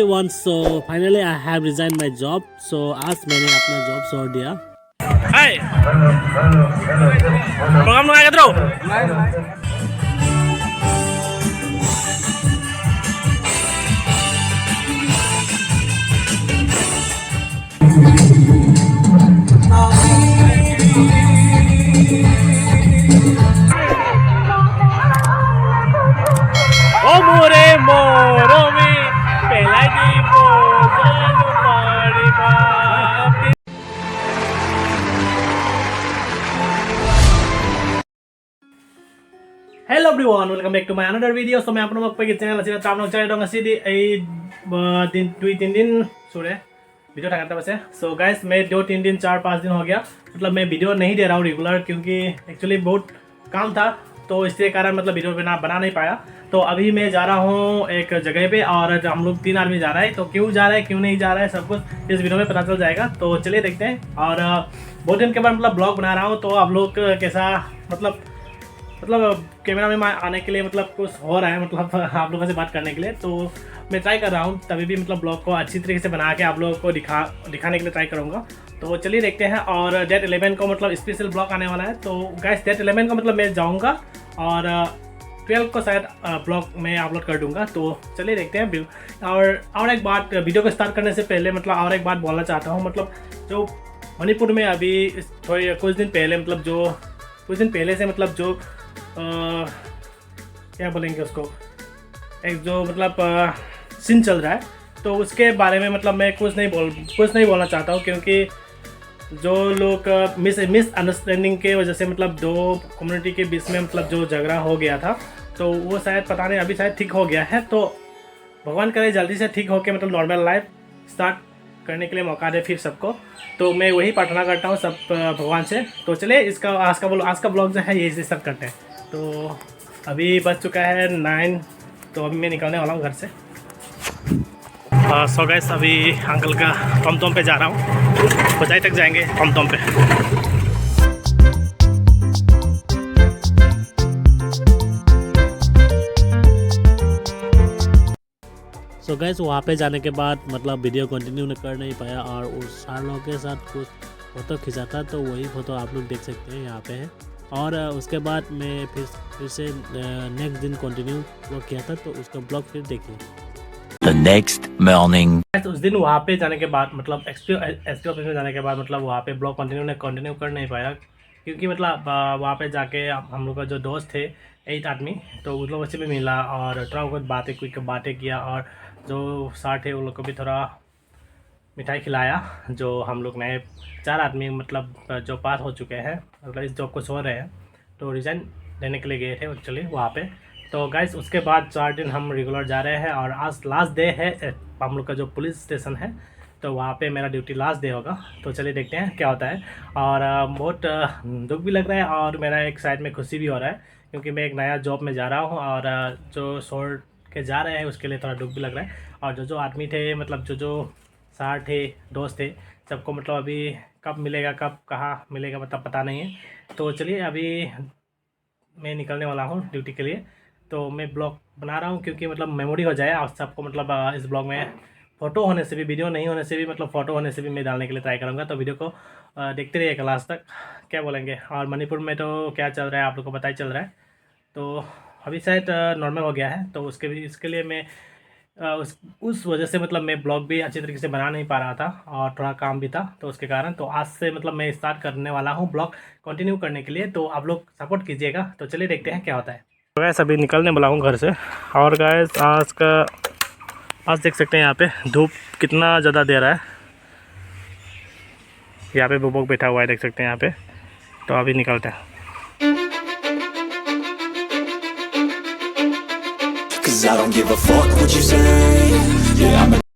Once, so finally I have resigned my job. So आज मैंने अपना जॉब छोड़ दिया. Hi. Program nung agad raw. Oh more moro mi pela di bosan pari pa. Hello everyone, welcome back to my another video. So मैं आप लोगों को channel sini आप लोग चले dong ngasih di दिन 2-3 दिन सुरे वीडियो ढाका था वैसे. So guys मैं 2-3 दिन 4-5 दिन हो गया मतलब मैं वीडियो नहीं दे रहा हूँ रेगुलर क्योंकि एक्चुअली बहुत काम था तो इसके कारण मतलब वीडियो बना नहीं पाया. तो अभी मैं जा रहा हूँ एक जगह पे और हम लोग 3 आदमी जा रहा है. तो क्यों जा रहा है क्यों नहीं जा रहा है सब कुछ इस वीडियो में पता चल जाएगा. तो चलिए देखते हैं. और बहुत दिन के बाद मतलब ब्लॉग बना रहा हूँ तो आप लोग कैसा मतलब कैमरा में आने के लिए मतलब कुछ हो रहा है मतलब आप लोगों से बात करने के लिए. तो मैं ट्राई कर रहा हूँ तभी भी मतलब ब्लॉग को अच्छी तरीके से बना के आप लोगों को दिखाने के लिए ट्राई करूँगा. तो चलिए देखते हैं. और डेट 11 को मतलब स्पेशल ब्लॉग आने वाला है. तो गाइस डेट 11 को मतलब मैं जाऊँगा और 12 को शायद ब्लॉग में अपलोड कर दूँगा. तो चलिए देखते हैं. और एक बात वीडियो को स्टार्ट करने से पहले मतलब और एक बात बोलना चाहता हूँ. मतलब जो मणिपुर में अभी कुछ दिन पहले से मतलब जो क्या बोलेंगे उसको एक जो मतलब सीन चल रहा है तो उसके बारे में मतलब मैं कुछ नहीं बोलना चाहता हूँ क्योंकि जो लोग मिसअंडरस्टैंडिंग के वजह से मतलब दो कम्युनिटी के बीच में मतलब जो झगड़ा हो गया था तो वो शायद पता नहीं अभी शायद ठीक हो गया है. तो भगवान करे जल्दी से ठीक होके मतलब नॉर्मल लाइफ स्टार्ट करने के लिए मौका दे फिर सबको. तो मैं वही प्रार्थना करता हूँ सब भगवान से. तो चलिए इसका आज का ब्लॉग जो है ये स्टार्ट करते हैं. तो अभी बज चुका है 9. तो अभी मैं निकलने वाला हूँ घर से. सो गाइस अभी अंकल का टॉम पे जा रहा हूँ. बजाई तक जाएंगे टॉम पे. सो गाइस वहाँ पे जाने के बाद मतलब वीडियो कंटिन्यू कर नहीं पाया और उस 4 लोगों के साथ कुछ फ़ोटो खींचा था तो वही फ़ोटो आप लोग देख सकते हैं यहाँ पे है. और उसके बाद मैं फिर से नेक्स्ट दिन कंटिन्यू ब्लॉग किया था तो उसका ब्लॉग फिर देखिए. The next morning. उस दिन वहाँ पे जाने के बाद मतलब एसपी ऑफिस में जाने के बाद मतलब वहाँ पे ब्लॉग कंटिन्यू कर नहीं पाया क्योंकि मतलब वहाँ पे जाके हम लोग का जो दोस्त थे 8 आदमी तो उन लोगों से भी मिला और थोड़ा बहुत बातें किया और जो साथ थे उन लोग को भी थोड़ा मिठाई खिलाया. जो हम लोग नए 4 आदमी मतलब जो पास हो चुके हैं मतलब इस जॉब को छोड़ रहे हैं तो रिज़ाइन देने के लिए गए थे एक्चुअली वहाँ पे. तो गाइस उसके बाद 4 दिन हम रेगुलर जा रहे हैं और आज लास्ट डे है हम लोग का जो पुलिस स्टेशन है तो वहाँ पे मेरा ड्यूटी लास्ट डे होगा. तो चलिए देखते हैं क्या होता है. और बहुत दुख भी लग रहा है और मेरा एक साइड में खुशी भी हो रहा है क्योंकि मैं एक नया जॉब में जा रहा हूँ और जो छोड़ के जा रहे हैं उसके लिए थोड़ा दुख भी लग रहा है. और जो आदमी थे मतलब जो साथ थे दोस्त थे सबको मतलब अभी कब मिलेगा कब कहाँ मिलेगा मतलब पता नहीं है. तो चलिए अभी मैं निकलने वाला हूँ ड्यूटी के लिए. तो मैं ब्लॉग बना रहा हूँ क्योंकि मतलब मेमोरी हो जाए और सबको मतलब इस ब्लॉग में फ़ोटो होने से भी वीडियो नहीं होने से भी मतलब फ़ोटो होने से भी मैं डालने के लिए ट्राई करूँगा. तो वीडियो को देखते रहिए क्लास तक क्या बोलेंगे. और मणिपुर में तो क्या चल रहा है आप लोग को पता ही चल रहा है. तो अभी शायद नॉर्मल हो गया है तो इसके लिए मैं उस वजह से मतलब मैं ब्लॉग भी अच्छी तरीके से बना नहीं पा रहा था और थोड़ा काम भी था तो उसके कारण. तो आज से मतलब मैं स्टार्ट करने वाला हूँ ब्लॉग कंटिन्यू करने के लिए. तो आप लोग सपोर्ट कीजिएगा. तो चलिए देखते हैं क्या होता है. तो गैस अभी निकलने वाला हूँ घर से. और गैस आज देख सकते हैं यहाँ पे धूप कितना ज़्यादा दे रहा है. यहाँ पे बुबोक बैठा हुआ है देख सकते हैं यहाँ पे. तो अभी निकलते हैं.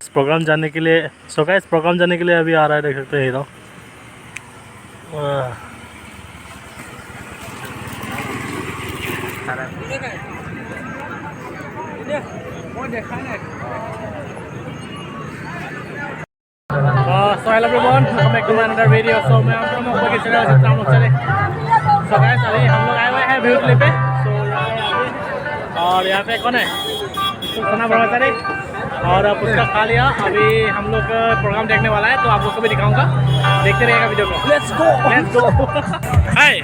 इस प्रोग्राम जाने के लिए प्रोग्राम जाने के लिए अभी आ रहा है देख सकते हैं hero. So hello everyone, welcome back to my another video. So मैं आप लोगों को किस तरह से लोग चले. So guys अभी हम लोग आए हुए हैं ब्यूटी पे. So और यहाँ पे कौन है? सुना बड़ा सारे और पुचका खा लिया। अभी हम लोग प्रोग्राम देखने वाला है, तो आप लोग को भी दिखाऊंगा, देखते रहिएगा वीडियो को। लेट्स गो हाय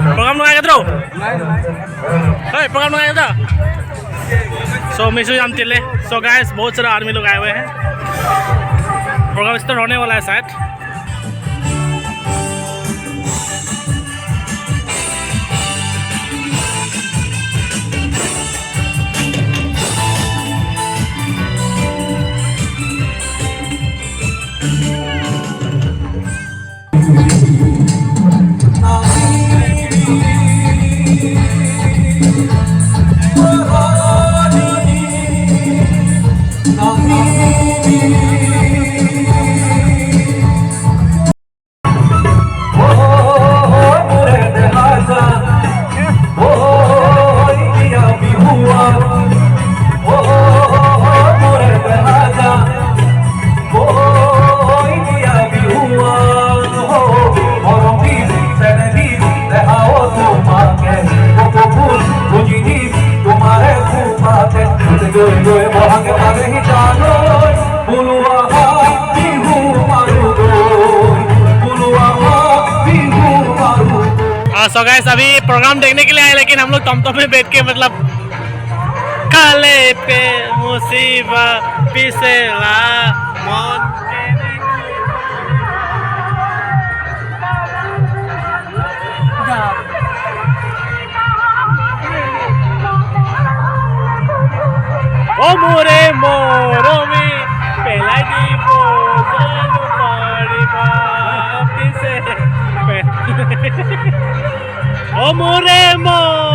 प्रोग्राम लगाएगा तो हाय प्रोग्राम लगाएगा सो मिसू जाम चिल्ले। सो गाइस बहुत सारे आर्मी लोग आए हुए हैं, प्रोग्राम स्टार्ट होने वाला है शायद। सो गाइस अभी प्रोग्राम देखने के लिए आए, लेकिन हम लोग टमटम में बैठ के मतलब काले पे मुसीबत पिसेला मन के ओ मोरे मोरमी पहला दीपो जानू पड़िबा पिसे ओ मोरे मोर